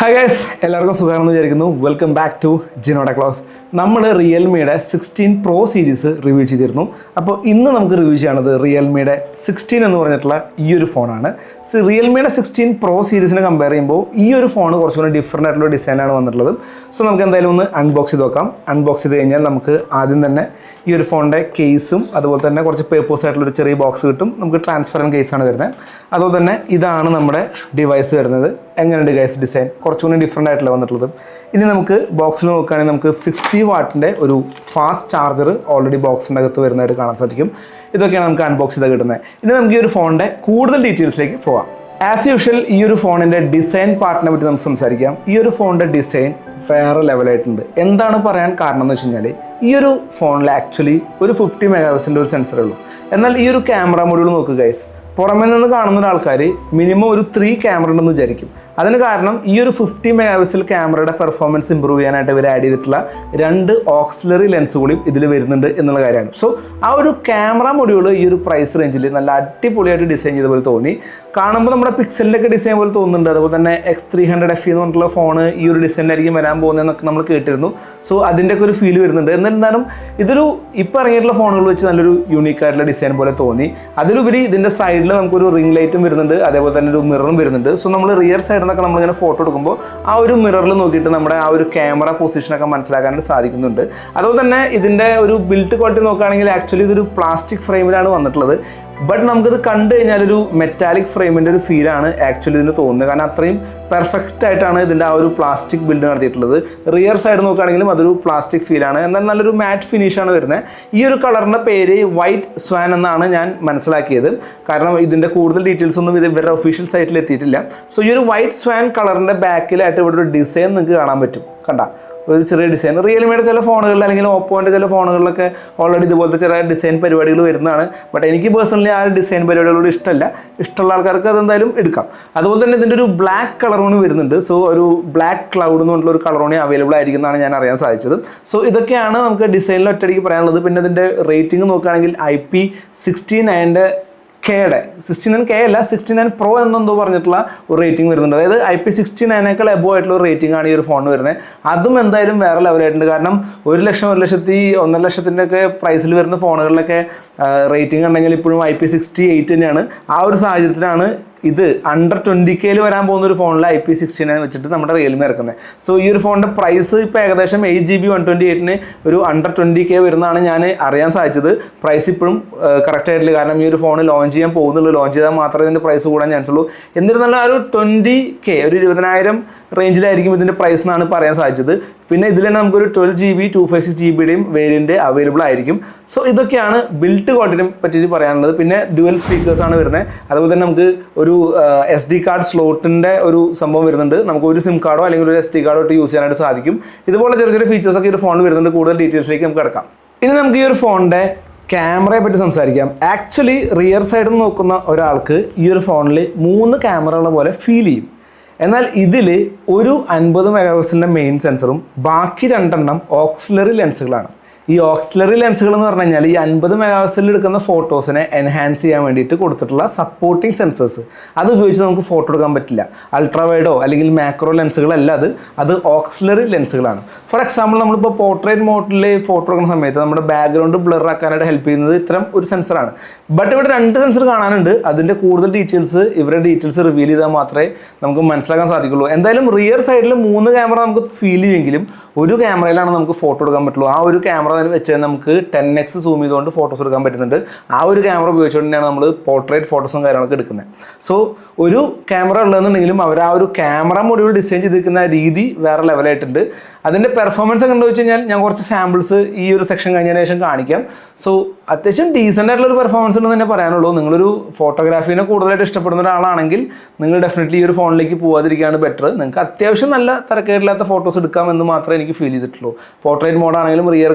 Hi guys, എല്ലാവർക്കും സുഖമാണെന്ന് വിചാരിക്കുന്നു. വെൽക്കം ബാക്ക് ടു ജിനോടെ ക്ലോസ്. നമ്മൾ റിയൽമിയുടെ 16 Pro സീരീസ് റിവ്യൂ ചെയ്തിരുന്നു. അപ്പോൾ ഇന്ന് നമുക്ക് റിവ്യൂ ചെയ്യണത് റിയൽമിയുടെ 16 എന്ന് പറഞ്ഞിട്ടുള്ള ഈ ഒരു ഫോണാണ്. റിയൽമിയുടെ 16 Pro സീരീസിനെ കമ്പയർ ചെയ്യുമ്പോൾ ഈ ഒരു ഫോൺ കുറച്ചുകൂടി ഡിഫറൻ്റ് ആയിട്ടുള്ള ഡിസൈനാണ് വന്നിട്ടുള്ളത്. സോ നമുക്ക് എന്തായാലും ഒന്ന് അൺബോക്സ് ചെയ്ത് നോക്കാം. അൺബോക്സ് ചെയ്ത് കഴിഞ്ഞാൽ നമുക്ക് ആദ്യം തന്നെ ഈ ഒരു ഫോണിൻ്റെ കേസും അതുപോലെ തന്നെ കുറച്ച് പേപ്പേഴ്സ് ആയിട്ടുള്ളൊരു ചെറിയ ബോക്സ് കിട്ടും. നമുക്ക് ട്രാൻസ്പെറൻറ്റ് കേസാണ് വരുന്നത്. അതുപോലെ തന്നെ ഇതാണ് നമ്മുടെ ഡിവൈസ് വരുന്നത്. എങ്ങനെയുണ്ട് ഗൈസ് ഡിസൈൻ? കുറച്ചുകൂടി ഡിഫറൻ്റ് ആയിട്ടുള്ള വന്നിട്ടുള്ളത്. ഇനി നമുക്ക് ബോക്സിൽ നോക്കുകയാണെങ്കിൽ നമുക്ക് 60 വാട്ടിൻ്റെ ഒരു ഫാസ്റ്റ് ചാർജർ ഓൾറെഡി ബോക്സിൻ്റെ അകത്ത് വരുന്നതായിട്ട് കാണാൻ സാധിക്കും. ഇതൊക്കെയാണ് നമുക്ക് അൺബോക്സ് ചെയ്ത് കിട്ടുന്നത്. ഇനി നമുക്ക് ഈ ഒരു ഫോണിൻ്റെ കൂടുതൽ ഡീറ്റെയിൽസിലേക്ക് പോകാം. ആസ് യൂഷ്വൽ ഈ ഒരു ഫോണിൻ്റെ ഡിസൈൻ പാർട്ടിനെ പറ്റി നമുക്ക് സംസാരിക്കാം. ഈ ഒരു ഫോണിൻ്റെ ഡിസൈൻ വേറെ ലെവലായിട്ടുണ്ട്. എന്താണ് പറയാൻ കാരണം എന്ന് വെച്ച് കഴിഞ്ഞാൽ ഈ ഒരു ഫോണിൽ ആക്ച്വലി ഒരു 50 മെഗാപിക്സലിൻ്റെ ഒരു സെൻസറേ ഉള്ളൂ. എന്നാൽ ഈ ഒരു ക്യാമറ മൊഡ്യൂൾ നോക്കുക ഗൈസ്, പുറമേ നിന്ന് കാണുന്ന ഒരാൾക്കാർ മിനിമം ഒരു 3 ക്യാമറ ഉണ്ടെന്ന് വിചാരിക്കും. അതിന് കാരണം ഈ ഒരു 50 മെഗാപിക്സൽ ക്യാമറയുടെ പെർഫോമൻസ് ഇമ്പ്രൂവ് ചെയ്യാനായിട്ട് ഇവർ ആഡ് ചെയ്തിട്ടുള്ള 2 ഓക്സിലറി ലെൻസ് കൂടിയും ഇതിൽ വരുന്നുണ്ട് എന്നുള്ള കാര്യമാണ്. സോ ആ ഒരു ക്യാമറ മൊഡ്യൂൾ ഈ ഒരു പ്രൈസ് റേഞ്ചിൽ നല്ല അടിപൊളിയായിട്ട് ഡിസൈൻ ചെയ്ത പോലെ തോന്നി. കാണുമ്പോൾ നമ്മുടെ പിക്സലിൻ്റെയൊക്കെ ഡിസൈൻ പോലെ തോന്നുന്നുണ്ട്. അതുപോലെ തന്നെ X300 FE എന്ന് പറഞ്ഞിട്ടുള്ള ഫോണ് ഈ ഒരു ഡിസൈനിലായിരിക്കും വരാൻ പോകുന്നതെന്നൊക്കെ നമ്മൾ കേട്ടിരുന്നു. സോ അതിൻ്റെയൊക്കെ ഒരു ഫീൽ വരുന്നുണ്ട്. എന്നിരുന്നാലും ഇതൊരു ഇപ്പോൾ ഇറങ്ങിയിട്ടുള്ള ഫോണുകൾ വെച്ച് നല്ലൊരു യൂണീക്ക് ആയിട്ടുള്ള ഡിസൈൻ പോലെ തോന്നി. അതിലുപരി ഇതിൻ്റെ സൈഡിൽ നമുക്കൊരു റിംഗ് ലൈറ്റും വരുന്നുണ്ട്, അതേപോലെ തന്നെ ഒരു മിററും വരുന്നുണ്ട്. സോ നമ്മൾ റിയർ സൈഡിൽ നിന്നൊക്കെ നമ്മളിങ്ങനെ ഫോട്ടോ എടുക്കുമ്പോൾ ആ ഒരു മിററിൽ നോക്കിയിട്ട് നമ്മുടെ ആ ഒരു ക്യാമറ പൊസിഷനൊക്കെ മനസ്സിലാക്കാനായിട്ട് സാധിക്കുന്നുണ്ട്. അതുപോലെ തന്നെ ഇതിൻ്റെ ഒരു ബിൽഡ് ക്വാളിറ്റി നോക്കുകയാണെങ്കിൽ ആക്ച്വലി ഇതൊരു പ്ലാസ്റ്റിക് ഫ്രെയിമിലാണ് വന്നിട്ടുള്ളത്. ബട്ട് നമുക്കിത് കണ്ടു കഴിഞ്ഞാൽ ഒരു മെറ്റാലിക് ഫ്രെയിമിൻ്റെ ഒരു ഫീലാണ് ആക്ച്വലി ഇതിന് തോന്നുന്നത്. കാരണം അത്രയും പെർഫെക്റ്റ് ആയിട്ടാണ് ഇതിൻ്റെ ആ ഒരു പ്ലാസ്റ്റിക് ബിൽഡ് നടത്തിയിട്ടുള്ളത്. റിയർ സൈഡ് നോക്കുകയാണെങ്കിലും അതൊരു പ്ലാസ്റ്റിക് ഫീലാണ്. എന്നാൽ നല്ലൊരു മാറ്റ് ഫിനിഷാണ് വരുന്നത്. ഈ ഒരു കളറിൻ്റെ പേര് വൈറ്റ് സ്വാൻ എന്നാണ് ഞാൻ മനസ്സിലാക്കിയത്. കാരണം ഇതിൻ്റെ കൂടുതൽ ഡീറ്റെയിൽസ് ഒന്നും ഇത് ഇവരുടെ ഒഫീഷ്യൽ സൈറ്റിൽ എത്തിയിട്ടില്ല. സോ ഈ ഒരു വൈറ്റ് സ്വാൻ കളറിൻ്റെ ബാക്കിലായിട്ട് ഇവിടെ ഒരു ഡിസൈൻ നിങ്ങൾക്ക് കാണാൻ പറ്റും. കണ്ട ഒരു ചെറിയ ഡിസൈൻ റിയൽമിയുടെ ചില ഫോണുകളിൽ അല്ലെങ്കിൽ ഓപ്പോൻ്റെ ചില ഫോണുകളിലൊക്കെ ഓൾറെഡി ഇതുപോലത്തെ ചില ഡിസൈൻ പരിപാടികൾ വരുന്നതാണ്. ബട്ട് എനിക്ക് പേഴ്സണലി ആ ഡിസൈൻ പരിപാടികളോട് ഇഷ്ടമല്ല. ഇഷ്ടമുള്ള ആൾക്കാർക്ക് അതെന്തായാലും എടുക്കാം. അതുപോലെ തന്നെ ഇതിൻ്റെ ഒരു ബ്ലാക്ക് കളറോണി വരുന്നുണ്ട്. സോ ഒരു ബ്ലാക്ക് ക്ലൗഡ് എന്ന് പറഞ്ഞിട്ടുള്ള ഒരു കളറോണി അവൈലബിൾ ആയിരിക്കും എന്നാണ് ഞാൻ അറിയാൻ സാധിച്ചത്. സോ ഇതൊക്കെയാണ് നമുക്ക് ഡിസൈനിൽ ഒറ്റയടിക്ക് പറയാനുള്ളത്. പിന്നെ ഇതിൻ്റെ റേറ്റിംഗ് നോക്കുകയാണെങ്കിൽ IP69 കെയുടെ 69K അല്ല 69 Pro എന്നെന്തോ പറഞ്ഞിട്ടുള്ള ഒരു റേറ്റിംഗ് വരുന്നുണ്ട്. അതായത് IP69 എബോ ആയിട്ടുള്ള ഒരു റേറ്റിംഗ് ആണ് ഈ ഒരു ഫോണിന് വരുന്നത്. അതും എന്തായാലും വേറെ ലെവലായിട്ടുണ്ട്. കാരണം 1 ലക്ഷം 1 ലക്ഷത്തി 1.5 ലക്ഷത്തിൻ്റെ ഒക്കെ പ്രൈസിൽ വരുന്ന ഫോണുകളിലൊക്കെ റേറ്റിംഗ് ഉണ്ടെങ്കിൽ ഇപ്പോഴും IP68 തന്നെയാണ്. ആ ഒരു സാഹചര്യത്തിലാണ് ഇത് അണ്ടർ 20K വരാൻ പോകുന്ന ഒരു ഫോണിൽ IP69 വെച്ചിട്ട് നമ്മുടെ റിയൽമി ഇറക്കുന്നത്. സോ ഈ ഒരു ഫോണിൻ്റെ പ്രൈസ് ഇപ്പോൾ ഏകദേശം 8GB 128 ഒരു അണ്ടർ 20K വരുന്നതാണ് ഞാൻ അറിയാൻ സാധിച്ചത്. പ്രൈസ് ഇപ്പോഴും കറക്റ്റ് ആയിട്ടില്ല. കാരണം ഈ ഒരു ഫോൺ ലോഞ്ച് ചെയ്യാൻ പോകുന്നുള്ളൂ. ലോഞ്ച് ചെയ്താൽ മാത്രമേ ഇതിൻ്റെ പ്രൈസ് കൂടാൻ ചാൻസ് ഉള്ളൂ. എന്നിരുന്നാലും ആ ഒരു 20K ഒരു 20,000 റേഞ്ചിലായിരിക്കും ഇതിൻ്റെ പ്രൈസ് എന്നാണ് പറയാൻ സാധിച്ചത്. പിന്നെ ഇതിൽ തന്നെ നമുക്കൊരു 12GB 256GBയുടെയും വേരിയൻറ്റ് അവൈലബിൾ ആയിരിക്കും. സോ ഇതൊക്കെയാണ് ബിൽഡ് ക്വാളിറ്റിനെ പറ്റിയിട്ട് പറയാനുള്ളത്. പിന്നെ ഡ്യുവൽ സ്പീക്കേഴ്സാണ് വരുന്നത്. അതുപോലെ തന്നെ നമുക്ക് ഒരു SD കാർഡ് സ്ലോട്ടിൻ്റെ ഒരു സംഭവം വരുന്നുണ്ട്. നമുക്ക് ഒരു സിം കാർഡോ അല്ലെങ്കിൽ ഒരു SD കാർഡോ ഇട്ട് യൂസ് ചെയ്യാനായിട്ട് സാധിക്കും. ഇതുപോലെ ചെറിയ ചെറിയ ഫീച്ചേഴ്സൊക്കെ ഈ ഒരു ഫോണിൽ വരുന്നുണ്ട്. കൂടുതൽ ഡീറ്റെയിൽസിലേക്ക് നമുക്ക് കിടക്കാം. ഇനി നമുക്ക് ഈ ഒരു ഫോണിൻ്റെ ക്യാമറയെ പറ്റി സംസാരിക്കാം. ആക്ച്വലി റിയർ സൈഡിൽ നോക്കുന്ന ഒരാൾക്ക് ഈ ഒരു ഫോണിൽ 3 ക്യാമറകളെ പോലെ ഫീൽ ചെയ്യും. എന്നാൽ ഇതിൽ ഒരു 50 മെഗാപിക്സലിൻ്റെ മെയിൻ സെൻസറും ബാക്കി 2 ഓക്സിലറി ലെൻസുകളാണ്. ഈ ഓക്സിലറി ലെൻസുകൾ എന്ന് പറഞ്ഞു കഴിഞ്ഞാൽ ഈ 50 മെഗാപിക്സലിൽ എടുക്കുന്ന ഫോട്ടോസിനെ എൻഹാൻസ് ചെയ്യാൻ വേണ്ടിയിട്ട് കൊടുത്തിട്ടുള്ള സപ്പോർട്ടിങ് സെൻസേഴ്സ്. അത് ഉപയോഗിച്ച് നമുക്ക് ഫോട്ടോ എടുക്കാൻ പറ്റില്ല. അൾട്രാവൈഡോ അല്ലെങ്കിൽ മാക്രോ ലെൻസുകളല്ല അത് ഓക്സിലറി ലെൻസുകളാണ്. ഫോർ എക്സാമ്പിൾ നമ്മളിപ്പോൾ പോർട്രേറ്റ് മോഡിൽ ഫോട്ടോ എടുക്കുന്ന സമയത്ത് നമ്മുടെ ബാക്ക്ഗ്രൗണ്ട് ബ്ലർ ആക്കാനായിട്ട് ഹെൽപ്പ് ചെയ്യുന്നത് ഇത്തരം ഒരു സെൻസറാണ്. ബട്ട് ഇവിടെ 2 സെൻസർ കാണാനുണ്ട്. അതിൻ്റെ കൂടുതൽ ഡീറ്റെയിൽസ് ഇവരുടെ ഡീറ്റെയിൽസ് റിവീൽ ചെയ്താൽ മാത്രമേ നമുക്ക് മനസ്സിലാക്കാൻ സാധിക്കുള്ളൂ. എന്തായാലും റിയർ സൈഡിൽ 3 ക്യാമറ നമുക്ക് ഫീൽ ചെയ്യുമെങ്കിലും ഒരു ക്യാമറയിലാണ് നമുക്ക് ഫോട്ടോ എടുക്കാൻ പറ്റുള്ളൂ. ആ ഒരു ക്യാമറ വെച്ച് നമുക്ക് 10x സൂം ചെയ്തുകൊണ്ട് ഫോട്ടോസ് എടുക്കാൻ പറ്റുന്നുണ്ട്. ആ ഒരു ക്യാമറ ഉപയോഗിച്ചുകൊണ്ട് തന്നെയാണ് നമ്മൾ പോർട്രേറ്റ് ഫോട്ടോസും കാര്യങ്ങളൊക്കെ എടുക്കുന്നത്. സോ ഒരു ക്യാമറ ഉള്ളതെന്നുണ്ടെങ്കിലും അവർ ആ ഒരു ക്യാമറ മൊഡ്യൂൾ ഡിസൈൻ ചെയ്തിരിക്കുന്ന രീതി വേറെ ലെവലായിട്ടുണ്ട്. അതിൻ്റെ പെർഫോമൻസ് ഒക്കെ ഉണ്ടോ വെച്ച് കഴിഞ്ഞാൽ ഞാൻ കുറച്ച് സാമ്പിൾസ് ഈ ഒരു സെക്ഷൻ കഴിഞ്ഞതിന് ശേഷം കാണിക്കാം. സോ അത്യാവശ്യം ഡീസൻ്റ് ആയിട്ടുള്ളൊരു പെർഫോമൻസ് ഉണ്ടെന്ന് തന്നെ പറയാനുള്ളൂ. നിങ്ങളൊരു ഫോട്ടോഗ്രാഫീനെ കൂടുതലായിട്ട് ഇഷ്ടപ്പെടുന്ന ഒരാളാണെങ്കിൽ നിങ്ങൾ ഡെഫിനറ്റ്ലി ഈ ഒരു ഫോണിലേക്ക് പോകാതിരിക്കുകയാണ് ബെറ്റർ. നിങ്ങൾക്ക് അത്യാവശ്യം നല്ല തരക്കേടില്ലാത്ത ഫോട്ടോസ് എടുക്കാമെന്ന് മാത്രമേ എനിക്ക് ഫീൽ ചെയ്തിട്ടുള്ളൂ. പോർട്രേറ്റ് മോഡാണെങ്കിലും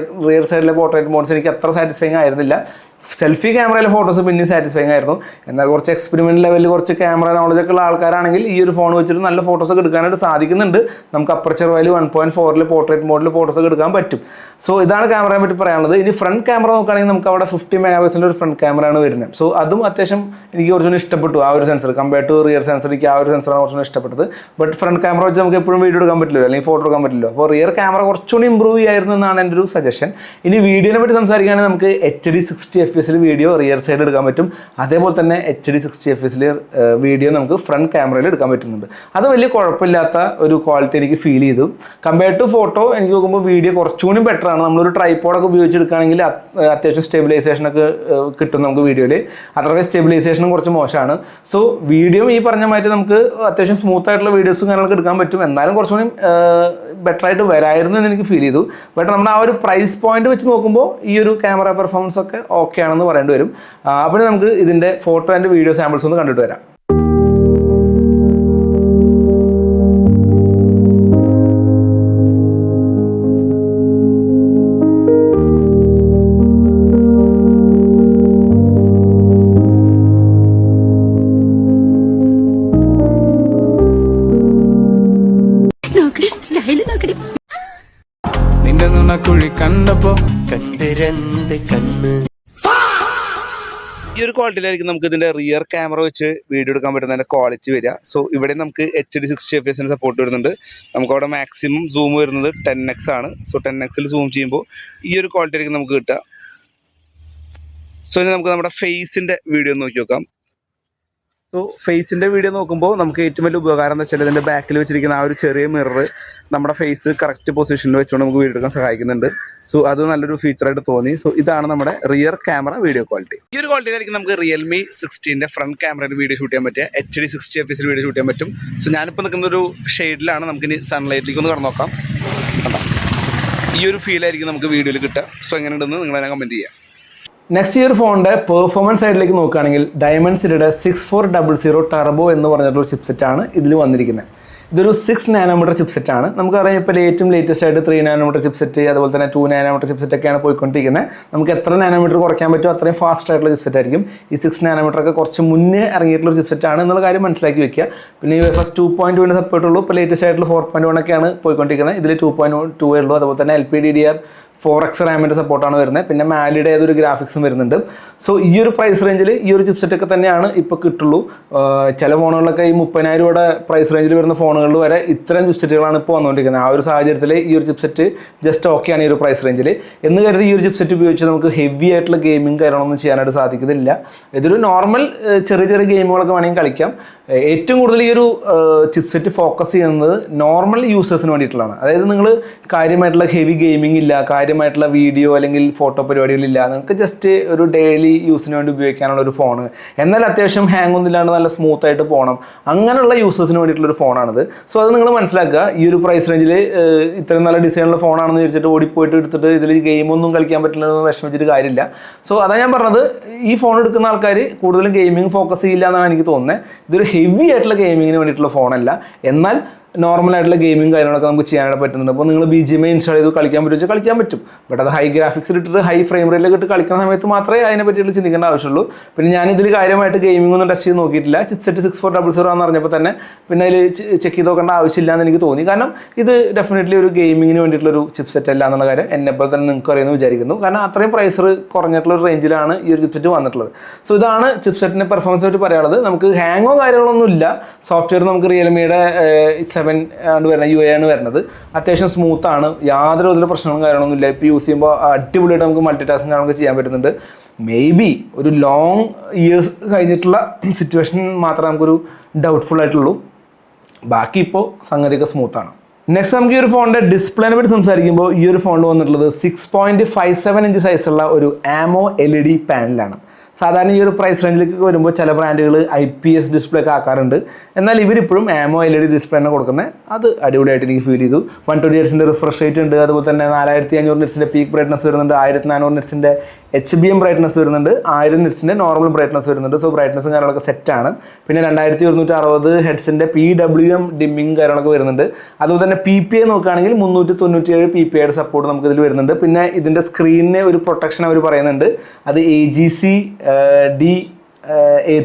റിയർ സൈഡിലെ പോർട്രേറ്റ് മോഡ്സ് എനിക്ക് അത്ര സാറ്റിസ്ഫൈങ് ആയിരുന്നില്ല. സെൽഫി ക്യാമറയിലെ ഫോട്ടോസ് പിന്നെ സാറ്റിസ്ഫൈങ് ആയിരുന്നു. എന്നാൽ കുറച്ച് എക്സ്പെരിമെൻറ്റ് ലെവലിൽ കുറച്ച് ക്യാമറ നോളജൊക്കെ ഉള്ള ആൾക്കാരാണെങ്കിൽ ഈ ഒരു ഫോൺ വെച്ചിട്ട് നല്ല ഫോട്ടോസൊക്കെ എടുക്കാനായിട്ട് സാധിക്കുന്നുണ്ട്. നമുക്ക് അപ്പർച്ചർ വാല്യൂ 1.4 പോർട്രേറ്റ് മോഡിൽ ഫോട്ടോസൊക്കെ എടുക്കാൻ പറ്റും. സോ ഇതാണ് ക്യാമറയെ പറ്റി പറയാനുള്ളത്. ഇനി ഫ്രണ്ട് ക്യാമറ നോക്കുകയാണെങ്കിൽ നമുക്ക് അവിടെ 50 മെഗാ പിക്സലിൻ്റെ ഒരു ഫ്രണ്ട് ക്യാമറയാണ് വരുന്നത്. സോ അതും അത്യാവശ്യം എനിക്ക് കുറച്ചുകൂടി ഇഷ്ടപ്പെട്ടു. ആ ഒരു sensor compare to rear sensor എനിക്ക് ആ ഒരു സെൻസറാണ് കുറച്ചുകൂടി ഇഷ്ടപ്പെട്ടത്. ബട്ട് ഫ്രണ്ട് ക്യാമറ വെച്ച് നമുക്ക് എപ്പോഴും വീഡിയോ എടുക്കാൻ പറ്റില്ല, അല്ലെങ്കിൽ ഫോട്ടോ എടുക്കാൻ പറ്റില്ല. അപ്പോൾ റിയർ ക്യാമറ കുറച്ചുകൂടി ഇമ്പ്രൂവ് ചെയ്യായിരുന്നു എന്നാണ് എൻ്റെ ഒരു സജഷൻ. ഇനി വീഡിയോനെ പറ്റി സംസാരിക്കുകയാണെങ്കിൽ നമുക്ക് HD 60 FPS video rear side എടുക്കാൻ പറ്റും. അതേപോലെ തന്നെ HD 60 FPS വീഡിയോ നമുക്ക് ഫ്രണ്ട് ക്യാമറയിൽ എടുക്കാൻ പറ്റുന്നുണ്ട്. അത് വലിയ കുഴപ്പമില്ലാത്ത ഒരു ക്വാളിറ്റി എനിക്ക് ഫീൽ ചെയ്തു. കമ്പയർ ടു ഫോട്ടോ എനിക്ക് നോക്കുമ്പോൾ വീഡിയോ കുറച്ചുകൂടി ബെറ്റർ ആണ്. നമ്മളൊരു ട്രൈപോഡൊക്കെ ഉപയോഗിച്ചെടുക്കുകയാണെങ്കിൽ അത്യാവശ്യം സ്റ്റെബിലൈസേഷനൊക്കെ കിട്ടും നമുക്ക് വീഡിയോയിൽ. അതർവൈസ് സ്റ്റെബിലൈസേഷനും കുറച്ച് മോശമാണ്. സോ വീഡിയോ ഈ പറഞ്ഞ മാതിരി നമുക്ക് അത്യാവശ്യം സ്മൂത്ത് ആയിട്ടുള്ള വീഡിയോസും കാര്യങ്ങളൊക്കെ എടുക്കാൻ പറ്റും. എന്നാലും കുറച്ചുകൂടി ബെറ്റർ ആയിട്ട് വരായിരുന്നു എന്ന് എനിക്ക് ഫീൽ ചെയ്തു. ബട്ട് നമ്മുടെ ആ ഒരു പ്രൈസ് പോയിന്റ് വെച്ച് നോക്കുമ്പോൾ ഈ ഒരു ക്യാമറ പെർഫോമൻസ് ഒക്കെ ഓക്കെ ആണെന്ന് പറയേണ്ടി വരും. അപ്പോൾ നമുക്ക് ഇതിൻ്റെ ഫോട്ടോ ആൻഡ് വീഡിയോ സാമ്പിൾസ് ഒന്ന് കണ്ടിട്ട് വരാം. നിന്റെ നുണക്കുഴി കണ്ടപ്പോ കണ്ട് രണ്ട് കണ്ണ്. ഈ ഒരു ക്വാളിറ്റിയിലായിരിക്കും നമുക്ക് ഇതിൻ്റെ റിയർ ക്യാമറ വെച്ച് വീഡിയോ എടുക്കാൻ പറ്റുന്നതിൻ്റെ ക്വാളിറ്റി വരിക. സോ ഇവിടെ നമുക്ക് HD 60 FPS സപ്പോർട്ട് വരുന്നുണ്ട്. നമുക്കവിടെ മാക്സിമം സൂം വരുന്നത് 10x ആണ്. സോ 10x സൂം ചെയ്യുമ്പോൾ ഈ ഒരു ക്വാളിറ്റി ആയിരിക്കും നമുക്ക് കിട്ടുക. സോ ഇനി നമുക്ക് നമ്മുടെ ഫേസിൻ്റെ വീഡിയോ നോക്കി നോക്കാം. സോ ഫേസിൻ്റെ വീഡിയോ നോക്കുമ്പോൾ നമുക്ക് ഏറ്റവും വലിയ ഉപകാരം എന്ന് വെച്ചാൽ ഇതിൻ്റെ ബാക്കിൽ വെച്ചിരിക്കുന്ന ആ ഒരു ചെറിയ മിറർ നമ്മുടെ ഫേസ് കറക്റ്റ് പൊസിഷനിൽ വെച്ചുകൊണ്ട് നമുക്ക് വീഡിയോ എടുക്കാൻ സഹായിക്കുന്നുണ്ട്. സോ അത് നല്ലൊരു ഫീച്ചറായിട്ട് തോന്നി. സോ ഇതാണ് നമ്മുടെ റിയർ ക്യാമറ വീഡിയോ ക്വാളിറ്റി. ഈ ഒരു ക്വാളിറ്റിയിലായിരിക്കും നമുക്ക് Realme 16 ഫ്രണ്ട് ക്യാമറയിൽ വീഡിയോ ഷൂട്ട് ചെയ്യാൻ പറ്റുക. HD 60 FPS വീഡിയോ ഷൂട്ട് ചെയ്യാൻ പറ്റും. സോ ഞാനിപ്പോൾ നിൽക്കുന്ന ഒരു ഷെയ്ഡിലാണ്. നമുക്കിനി സൺലൈറ്റിലേക്ക് ഒന്ന് കടന്നു നോക്കാം. ഈ ഒരു ഫീലായിരിക്കും നമുക്ക് വീഡിയോയിൽ കിട്ടുക. സോ എങ്ങനെയുണ്ടെന്ന് നിങ്ങളതിനെ കമൻറ്റ് ചെയ്യുക. നെക്സ്റ്റ് ഈ ഒരു ഫോണിൻ്റെ പെർഫോമൻസ് സൈഡിലേക്ക് നോക്കുകയാണെങ്കിൽ ഡയമണ്ട്സിറ്റിയുടെ 6400 ടർബോ എന്ന് പറഞ്ഞിട്ടുള്ള ചിപ്സെറ്റാണ് ഇതിൽ വന്നിരിക്കുന്നത്. ഇതൊരു 6 നാനോമീറ്റർ ചിപ്സെറ്റ് ആണ്. നമുക്കറിയാം ഇപ്പോൾ ഏറ്റവും ലേറ്റസ്റ്റ് ആയിട്ട് 3 നാനോമീറ്റർ ചിപ്സെറ്റ്, അതുപോലെ തന്നെ 2 നാനോമീറ്റർ ചിപ്സെറ്റ് ഒക്കെയാണ് പോയിക്കൊണ്ടിരിക്കുന്നത്. നമുക്ക് എത്ര നാനോമീറ്റർ കുറയ്ക്കാൻ പറ്റുമോ അത്രയും ഫാസ്റ്റ് ആയിട്ടുള്ള ചിപ്സെറ്റ് ആയിരിക്കും. ഈ 6 നാനോമീറ്റർ ഒക്കെ കുറച്ച് മുന്നേ ഇറങ്ങിയിട്ടുള്ള ഒരു ചിപ്സെറ്റ് ആണ് എന്നുള്ള കാര്യം മനസ്സിലാക്കി വെക്കുക. പിന്നെ UFS 2.2 സപ്പോർട്ടുള്ളൂ. ഇപ്പോൾ ലേറ്റസ്റ്റ് ആയിട്ടുള്ള 4.1 ഒക്കെയാണ് പോയിക്കൊണ്ടിരിക്കുന്നത്. ഇതിൽ 2.2 ഉള്ളൂ. അതുപോലെ തന്നെ LPDDR4X റാമിൻ്റെ സപ്പോർട്ടാണ് വരുന്നത്. പിന്നെ മാലിയുടെ ഏതൊരു ഗ്രാഫിക്സും വരുന്നുണ്ട്. സോ ഈ ഒരു പ്രൈസ് റേഞ്ചിൽ ഈ ഒരു ചിപ്സെറ്റ് ഒക്കെ തന്നെയാണ് ഇപ്പോൾ കിട്ടുള്ളൂ. ചില ഫോണുകളിലൊക്കെ ഈ 30,000 രൂപയുടെ പ്രൈസ് റേഞ്ചിൽ വരുന്ന ഫോണുകളിൽ വരെ ഇത്തരം ചിപ്സെറ്റുകളാണ് ഇപ്പോൾ വന്നുകൊണ്ടിരിക്കുന്നത്. ആ ഒരു സാഹചര്യത്തിൽ ഈ ഒരു ചിപ്സെറ്റ് ജസ്റ്റ് ഓക്കെയാണ് ഈ ഒരു പ്രൈസ് റേഞ്ചിൽ എന്ന് കരുതി ഈ ഒരു ചിപ്സെറ്റ് ഉപയോഗിച്ച് നമുക്ക് ഹെവി ആയിട്ടുള്ള ഗെയിമിംഗ് കാര്യങ്ങളൊന്നും ചെയ്യാനായിട്ട് സാധിക്കുന്നില്ല. ഇതൊരു നോർമൽ ചെറിയ ചെറിയ ഗെയിമുകളൊക്കെ വേണമെങ്കിൽ കളിക്കാം. ഏറ്റവും കൂടുതൽ ഈ ഒരു ചിപ്സെറ്റ് ഫോക്കസ് ചെയ്യുന്നത് നോർമൽ യൂസേഴ്സിന് വേണ്ടിയിട്ടുള്ളതാണ്. അതായത് നിങ്ങൾ കാര്യമായിട്ടുള്ള ഹെവി ഗെയിമിംഗ് ഇല്ല, കാര്യമായിട്ടുള്ള വീഡിയോ അല്ലെങ്കിൽ ഫോട്ടോ പരിപാടികളില്ല, നിങ്ങൾക്ക് ജസ്റ്റ് ഒരു ഡെയിലി യൂസിന് വേണ്ടി ഉപയോഗിക്കാനുള്ള ഒരു ഫോണ്, എന്നാൽ അത്യാവശ്യം ഹാങ് ഒന്നും ഇല്ലാണ്ട് നല്ല സ്മൂത്ത് ആയിട്ട് പോകണം, അങ്ങനെയുള്ള യൂസേഴ്സിന് വേണ്ടിയിട്ടുള്ളൊരു ഫോണാണിത്. സോ അത് നിങ്ങൾ മനസ്സിലാക്കുക. ഈ ഒരു പ്രൈസ് റേഞ്ചിൽ ഇത്രയും നല്ല ഡിസൈനുള്ള ഫോണാണെന്ന് ചോദിച്ചിട്ട് ഓടിപ്പോയിട്ട് എടുത്തിട്ട് ഇതിൽ ഗെയിമൊന്നും കളിക്കാൻ പറ്റില്ല എന്ന് വിഷമിച്ചിട്ട് കാര്യമില്ല. സോ അതാണ് ഞാൻ പറഞ്ഞത്, ഈ ഫോൺ എടുക്കുന്ന ആൾക്കാർ കൂടുതലും ഗെയിമിംഗ് ഫോക്കസ് ചെയ്യില്ല എന്നാണ് എനിക്ക് തോന്നുന്നത്. ഇതൊരു ഹെവി ആയിട്ടുള്ള ഗെയിമിങ്ങിന് വേണ്ടിയിട്ടുള്ള ഫോണല്ല, എന്നാൽ നോർമലായിട്ടുള്ള ഗെയിമിംഗ് കാര്യങ്ങളൊക്കെ നമുക്ക് ചെയ്യാനായിട്ട് പറ്റുന്നുണ്ട്. അപ്പോൾ നിങ്ങൾ BGMI ഇൻസ്റ്റാൾ ചെയ്ത് കളിക്കാൻ പറ്റുമോ കളിക്കാൻ പറ്റും. ബട്ട് അത് ഹൈ ഗ്രാഫിക്സിൽ ഇട്ടിട്ട് ഹൈ ഫ്രെയിം റേറ്റിലൊക്കെ ഇട്ട് കളിക്കുന്ന സമയത്ത് മാത്രമേ അതിനെ പറ്റിയിട്ട് ചിന്തിക്കേണ്ട ആവശ്യമുള്ളൂ. പിന്നെ ഞാനിതിൽ കാര്യമായിട്ട് ഗെയിമിംഗ് ഒന്നും ടെസ്റ്റ് ചെയ്ത് നോക്കിയിട്ടില്ല. ചിപ്സെറ്റ് 6400 ആണെന്ന് പറഞ്ഞപ്പോൾ തന്നെ പിന്നെ അതിൽ ചെക്ക് ചെയ്ത് നോക്കേണ്ട ആവശ്യമില്ല എന്ന് എനിക്ക് തോന്നി. കാരണം ഇത് ഡെഫിനറ്റ്ലി ഒരു ഗെയിമിങ്ങിന് വേണ്ടിയിട്ടുള്ളൊരു ചിപ്സെറ്റ് അല്ല എന്നുള്ള കാര്യം എന്നെപ്പോൾ തന്നെ നിങ്ങൾക്ക് അറിയുമെന്ന് വിചാരിക്കുന്നു. കാരണം അത്രയും പ്രൈസ് കുറഞ്ഞിട്ടുള്ള ഒരു റേഞ്ചിലാണ് ഈ ഒരു ചിപ്സെറ്റ് വന്നിട്ടുള്ളത്. സോ ഇതാണ് ചിപ്സെറ്റിൻ്റെ പെർഫോമൻസ് ആയിട്ട് പറയാനുള്ളത്. നമുക്ക് ഹാങ്ങോ കാര്യങ്ങളൊന്നും ഇല്ല. സോഫ്റ്റ്വെയർ നമുക്ക് റിയൽമിയുടെ 7 ആണ് വരുന്നത്, UA ആണ് വരുന്നത്. അത്യാവശ്യം സ്മൂത്താണ്, യാതൊരു വിധത്തിലുള്ള പ്രശ്നങ്ങളും കാര്യങ്ങളൊന്നും ഇല്ല. ഇപ്പോൾ യൂസ് ചെയ്യുമ്പോൾ അടിപൊളിയായിട്ട് നമുക്ക് മൾട്ടി ടാസ്കിങ് കാര്യങ്ങളൊക്കെ ചെയ്യാൻ പറ്റുന്നുണ്ട്. മേ ബി ഒരു ലോങ് ഇയേഴ്സ് കഴിഞ്ഞിട്ടുള്ള സിറ്റുവേഷൻ മാത്രമേ നമുക്കൊരു ഡൗട്ട്ഫുൾ ആയിട്ടുള്ളൂ. ബാക്കി ഇപ്പോൾ സംഗതിയൊക്കെ സ്മൂത്താണ്. നെക്സ്റ്റ് നമുക്ക് ഈ ഒരു ഫോണിൻ്റെ ഡിസ്പ്ലേനെ പറ്റി സംസാരിക്കുമ്പോൾ ഈ ഒരു ഫോണിൽ വന്നിട്ടുള്ളത് 6.57 ഇഞ്ച് സൈസുള്ള ഒരു AMOLED LED പാനലാണ്. സാധാരണ ഈ ഒരു പ്രൈസ് റേഞ്ചിലേക്ക് വരുമ്പോൾ ചില ബ്രാൻഡുകൾ IPS ഡിസ്പ്ലേ ഒക്കെ ആക്കാറുണ്ട്. എന്നാൽ ഇവരിപ്പോഴും AMOLED ഡിസ്പ്ലേനെ കൊടുക്കുന്നത് അത് അടിപൊളിയായിട്ട് എനിക്ക് ഫീൽ ചെയ്തു. 120 Hz റിഫ്രഷ് റേറ്റ് ഉണ്ട്. അതുപോലെ തന്നെ 4500 നിറ്റ്സിൻ്റെ പീക്ക് ബ്രൈറ്റ്നസ് വരുന്നുണ്ട്. 1400 നിറ്റ്സിൻ്റെ HBM ബ്രൈറ്റ്നസ് വരുന്നുണ്ട്, 1000 നിറ്റ്സിൻ്റെ നോർമൽ ബ്രൈറ്റ്നസ് വരുന്നുണ്ട്. സോ ബ്രൈറ്റ്നസും കാര്യങ്ങളൊക്കെ സെറ്റാണ്. പിന്നെ 2160 ഹെഡ്സിൻ്റെ PWM ഡിമ്മിങ് കാര്യങ്ങളൊക്കെ വരുന്നുണ്ട്. അതുപോലെ തന്നെ PPI നോക്കുകയാണെങ്കിൽ 397 PPIയുടെ സപ്പോർട്ട് നമുക്ക് ഇതിൽ വരുന്നുണ്ട്. പിന്നെ ഇതിൻ്റെ സ്ക്രീനിന് ഒരു പ്രൊട്ടക്ഷൻ അവർ പറയുന്നുണ്ട്, അത് AGC A*+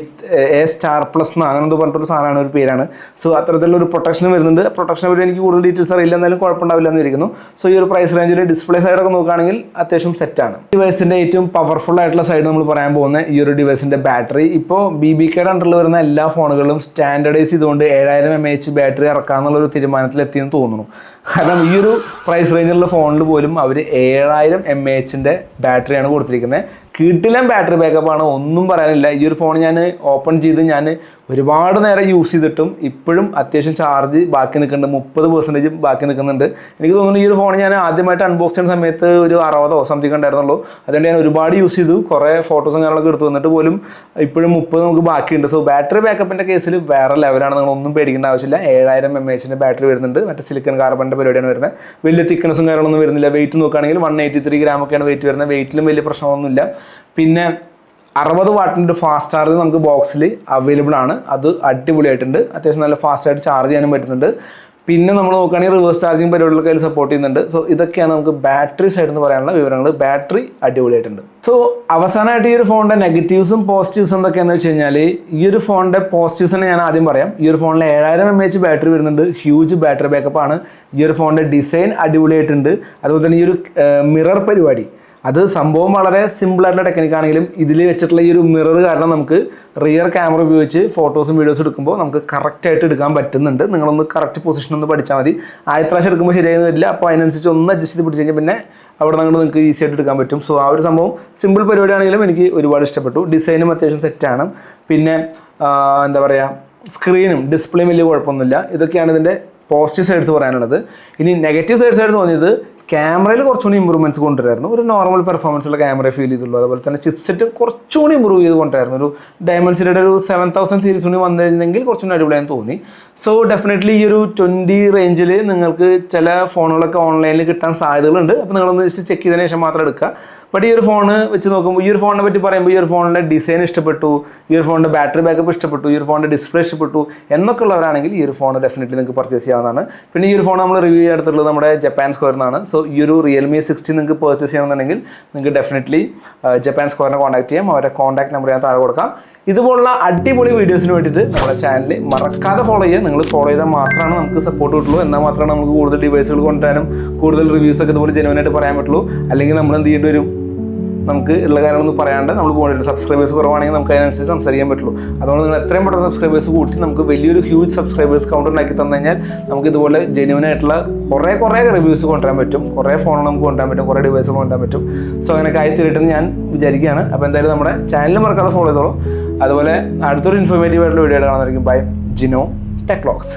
അങ്ങനെ എന്തോ പറഞ്ഞിട്ടൊരു സാധനമാണ്, ഒരു പേരാണ്. സോ അത്തരത്തിലുള്ള പ്രൊട്ടക്ഷൻ വരുന്നുണ്ട്. പ്രൊട്ടക്ഷനെ പറ്റി എനിക്ക് കൂടുതൽ ഡീറ്റെയിൽസ് അറിയില്ല, എന്നാലും കുഴപ്പമുണ്ടാവില്ല എന്നിരിക്കുന്നു. സോ ഈ ഒരു പ്രൈസ് റേഞ്ചിൽ ഡിസ്പ്ലേ സൈഡൊക്കെ നോക്കുകയാണെങ്കിൽ അത്യാവശ്യം സെറ്റാണ്. ഡിവൈസിൻ്റെ ഏറ്റവും പവർഫുൾ ആയിട്ടുള്ള സൈഡ് നമ്മൾ പറയാൻ പോകുന്ന ഈ ഒരു ഡിവൈസിൻ്റെ ബാറ്ററി. ഇപ്പോൾ BBKയുടെ അണ്ടറിൽ വരുന്ന എല്ലാ ഫോണുകളും സ്റ്റാൻഡർഡൈസ് ചെയ്തുകൊണ്ട് 7000 mAh ബാറ്ററി ഇറക്കാമെന്നുള്ളൊരു തീരുമാനത്തിലെത്തിയെന്ന് തോന്നുന്നു. കാരണം ഈ ഒരു പ്രൈസ് റേഞ്ചിലുള്ള ഫോണിൽ പോലും അവർ 7000 mAh ബാറ്ററിയാണ് കൊടുത്തിരിക്കുന്നത്. കിടിലൻ ബാറ്ററി ബാക്കപ്പാണ്, ഒന്നും പറയാനില്ല. ഈ ഒരു ഫോൺ ഞാൻ ഓപ്പൺ ചെയ്ത് ഞാൻ ഒരുപാട് നേരം യൂസ് ചെയ്തിട്ടും ഇപ്പോഴും അത്യാവശ്യം ചാർജ് ബാക്കി നിൽക്കുന്നുണ്ട്, 30% ബാക്കി നിൽക്കുന്നുണ്ട്. എനിക്ക് തോന്നുന്നു ഈ ഒരു ഫോൺ ഞാൻ ആദ്യമായിട്ട് അൺബോക്സ് ചെയ്യുന്ന സമയത്ത് ഒരു 60 സംതിങ് ഉണ്ടായിരുന്നുള്ളൂ. അതുകൊണ്ട് ഞാൻ ഒരുപാട് യൂസ് ചെയ്തു, കുറേ ഫോട്ടോസും കാര്യങ്ങളൊക്കെ എടുത്തു വന്നിട്ട് പോലും ഇപ്പോഴും 30 നമുക്ക് ബാക്കിയുണ്ട്. സോ ബാറ്ററി ബാക്കപ്പിൻ്റെ കേസിൽ വേറെ ലെവലാണ്, നിങ്ങളൊന്നും പേടിക്കേണ്ട ആവശ്യമില്ല. 7000 mAh ബാറ്ററി വരുന്നുണ്ട്. മറ്റേ സിലിക്കൺ കാർബണിൻ്റെ പരിപാടിയാണ് വരുന്നത്. വലിയ തിക്നെസ്സും കാര്യങ്ങളൊന്നും വരുന്നില്ല. വെയിറ്റ് നോക്കുകയാണെങ്കിൽ 183 ഗ്രാമൊക്കെയാണ് വെയിറ്റ് വരുന്നത്. വെയിറ്റിലും വലിയ പ്രശ്നമൊന്നുമില്ല. പിന്നെ 60 വാട്ടിൻ്റെ ഫാസ്റ്റ് ചാർജ് നമുക്ക് ബോക്സിൽ അവൈലബിൾ ആണ്. അത് അടിപൊളിയായിട്ടുണ്ട്. അത്യാവശ്യം നല്ല ഫാസ്റ്റായിട്ട് ചാർജ് ചെയ്യാനും പറ്റുന്നുണ്ട്. പിന്നെ നമ്മൾ നോക്കുകയാണെങ്കിൽ റിവേഴ്സ് ചാർജിങ് പരിപാടികളൊക്കെ അതിൽ സപ്പോർട്ട് ചെയ്യുന്നുണ്ട്. സോ ഇതൊക്കെയാണ് നമുക്ക് ബാറ്ററി സൈഡ് എന്ന് പറയാനുള്ള വിവരങ്ങൾ. ബാറ്ററി അടിപൊളിയായിട്ടുണ്ട്. സോ അവസാനമായിട്ട് ഈ ഒരു ഫോണിൻ്റെ നെഗറ്റീവ്സും പോസിറ്റീവ്സും എന്തൊക്കെയാണെന്ന് വെച്ച് കഴിഞ്ഞാൽ, ഈ ഒരു ഫോണിൻ്റെ പോസിറ്റീവ്സിനെ ഞാൻ ആദ്യം പറയാം. ഈ ഒരു ഫോണിൽ 7000 mAh ബാറ്ററി വരുന്നുണ്ട്. ഹ്യൂജ് ബാറ്ററി ബാക്കപ്പാണ്. ഈ ഒരു ഫോണിൻ്റെ ഡിസൈൻ അടിപൊളിയായിട്ടുണ്ട്. അതുപോലെ തന്നെ ഈ ഒരു മിറർ പരിപാടി, അത് സംഭവം വളരെ സിമ്പിളായിട്ടുള്ള ടെക്നിക്കാണെങ്കിലും ഇതിൽ വെച്ചിട്ടുള്ള ഈ ഒരു മിറർ കാരണം നമുക്ക് റിയർ ക്യാമറ ഉപയോഗിച്ച് ഫോട്ടോസും വീഡിയോസും എടുക്കുമ്പോൾ നമുക്ക് കറക്റ്റായിട്ട് എടുക്കാൻ പറ്റുന്നുണ്ട്. നിങ്ങളൊന്ന് കറക്റ്റ് പൊസിഷൻ ഒന്ന് പഠിച്ചാൽ മതി. ആദ്യത്തെ പ്രാവശ്യം എടുക്കുമ്പോൾ ശരിയായി വരില്ല. അപ്പോൾ അതിനനുസരിച്ച് ഒന്ന് അഡ്ജസ്റ്റ് ചെയ്ത് പിടിച്ച് കഴിഞ്ഞാൽ പിന്നെ അവിടെ നിന്ന് നിങ്ങൾക്ക് ഈസി ആയിട്ട് എടുക്കാൻ പറ്റും. സോ ആ ഒരു സംഭവം സിമ്പിൾ പരിപാടിയാണെങ്കിലും എനിക്ക് ഒരുപാട് ഇഷ്ടപ്പെട്ടു. ഡിസൈനും അത്യാവശ്യം സെറ്റാണ്. പിന്നെ എന്താ പറയുക, സ്ക്രീനും ഡിസ്പ്ലേയും വലിയ കുഴപ്പമൊന്നുമില്ല. ഇതൊക്കെയാണ് ഇതിൻ്റെ പോസിറ്റീവ് സൈഡ്സ് പറയാനുള്ളത്. ഇനി നെഗറ്റീവ് സൈഡ്സായിട്ട് തോന്നിയത്, ക്യാമറയിൽ കുറച്ചുകൂടി ഇമ്പ്രൂവ്മെൻറ്റ്സ് കൊണ്ടുവരായിരുന്നു. ഒരു നോർമൽ പെർഫോമൻസുള്ള ക്യാമറ ഫീൽ ചെയ്തുള്ളൂ. അതുപോലെ തന്നെ ചിപ്സെറ്റ് കുറച്ചുകൂടി ഇമ്പ്രൂവ് ചെയ്ത് കൊണ്ടുവരായിരുന്നു. ഒരു ഡയമണ്ട്സിയുടെ ഒരു 7000 സീരീസ് കൂടി വന്നു കഴിഞ്ഞെങ്കിൽ കുറച്ചുകൂടി അടിപൊളിയായെന്ന് തോന്നി. സോ ഡെഫിനറ്റ്ലി ഈ ഒരു 20 റേഞ്ചിൽ നിങ്ങൾക്ക് ചില ഫോണുകളൊക്കെ ഓൺലൈനിൽ കിട്ടാൻ സാധ്യതകളുണ്ട്. അപ്പോൾ നിങ്ങളൊന്ന് ജസ്റ്റ് ചെക്ക് ചെയ്തതിന് ശേഷം മാത്രം എടുക്കുക. ബട്ട് ഈ ഒരു ഫോണ് വെച്ച് നോക്കുമ്പോൾ, ഈ ഒരു ഫോണിനെ പറ്റി പറയുമ്പോൾ, ഈ ഒരു ഫോണിൻ്റെ ഡിസൈൻ ഇഷ്ടപ്പെട്ടു, ഈ ഒരു ഫോണിൻ്റെ ബാറ്ററി ബാക്കപ്പ് ഇഷ്ടപ്പെട്ടു, ഈ ഒരു ഫോണിൻ്റെ ഡിസ്പ്ലേ ഇഷ്ടപ്പെട്ടു എന്നൊക്കെ ഉള്ളവരാണെങ്കിൽ ഈ ഒരു ഫോൺ ഡെഫിനറ്റ്ലി നിങ്ങൾക്ക് പർച്ചേസ് ചെയ്യാവുന്നതാണ്. പിന്നെ ഈ ഒരു ഫോൺ നമ്മൾ റിവ്യൂ ചെയ്തെടുത്തുള്ളത് നമ്മുടെ ജപ്പാൻ സ്ക്വയറിൽ നിന്നാണ്. സോ ഈ ഒരു Realme 60 നിങ്ങൾക്ക് പർച്ചേസ് ചെയ്യണമെന്നുണ്ടെങ്കിൽ നിങ്ങൾക്ക് ഡെഫിനറ്റ്ലി ജപ്പാൻ സ്ക്വയറിനെ കോൺടാക്ട് ചെയ്യാം. അവരുടെ കോൺടാക്ട് നമ്പർ ഞാൻ താഴെ കൊടുക്കാം. ഇതുപോലുള്ള അടിപൊളി വീഡിയോസിന് വേണ്ടിയിട്ട് നമ്മുടെ ചാനൽ മറക്കാതെ ഫോളോ ചെയ്യുക. നിങ്ങൾ ഫോളോ ചെയ്താൽ മാത്രമാണ് നമുക്ക് സപ്പോർട്ട് കിട്ടുള്ളൂ. എന്നാൽ മാത്രമാണ് നമുക്ക് കൂടുതൽ ഡിവൈസുകൾ കൊണ്ടുവരാനും കൂടുതൽ റിവ്യൂസൊക്കെ ഇതുപോലെ ജെനുവനായിട്ട് പറയാൻ പറ്റുള്ളൂ. അല്ലെങ്കിൽ നമ്മൾ എന്ത് ചെയ്യേണ്ടി വരും, നമുക്ക് ഉള്ള കാര്യങ്ങളൊന്നും പറയാണ്ട് നമ്മൾ പോകേണ്ടി. സബ്സ്ക്രൈബേഴ്സ് കുറവാണെങ്കിൽ നമുക്ക് അതിനനുസരിച്ച് സംസാരിക്കാൻ പറ്റുള്ളൂ. അതുകൊണ്ട് നിങ്ങൾ എത്രയും പെട്ടെന്ന് സബ്സ്ക്രൈബേഴ്സ് കൂട്ടി നമുക്ക് വലിയൊരു ഹ്യൂജ് സബ്സ്ക്രൈബേഴ്സ് കൗണ്ട് ഉണ്ടാക്കി തന്നു കഴിഞ്ഞാൽ നമുക്ക് ഇതുപോലെ ജെന്യുവനായിട്ടുള്ള കുറേ റിവ്യൂസ് കൊണ്ടുവരാൻ പറ്റും. കുറേ ഫോൺ നമുക്ക് കൊണ്ടുവരാൻ പറ്റും, കുറേ ഡിവൈസുകൾ കൊണ്ടുവരാൻ പറ്റും. സോ അങ്ങനെ ആയിത്തീരട്ടെന്ന് ഞാൻ വിചാരിക്കുകയാണ്. അപ്പോൾ എന്തായാലും നമ്മുടെ ചാനൽ മറക്കാതെ ഫോളോ ചെയ്തോളൂ. അതുപോലെ അടുത്തൊരു ഇൻഫോർമേറ്റീവ് ആയിട്ടുള്ള വീഡിയോ കാണാനായിരിക്കും. ബൈ. Jino tech vlogs.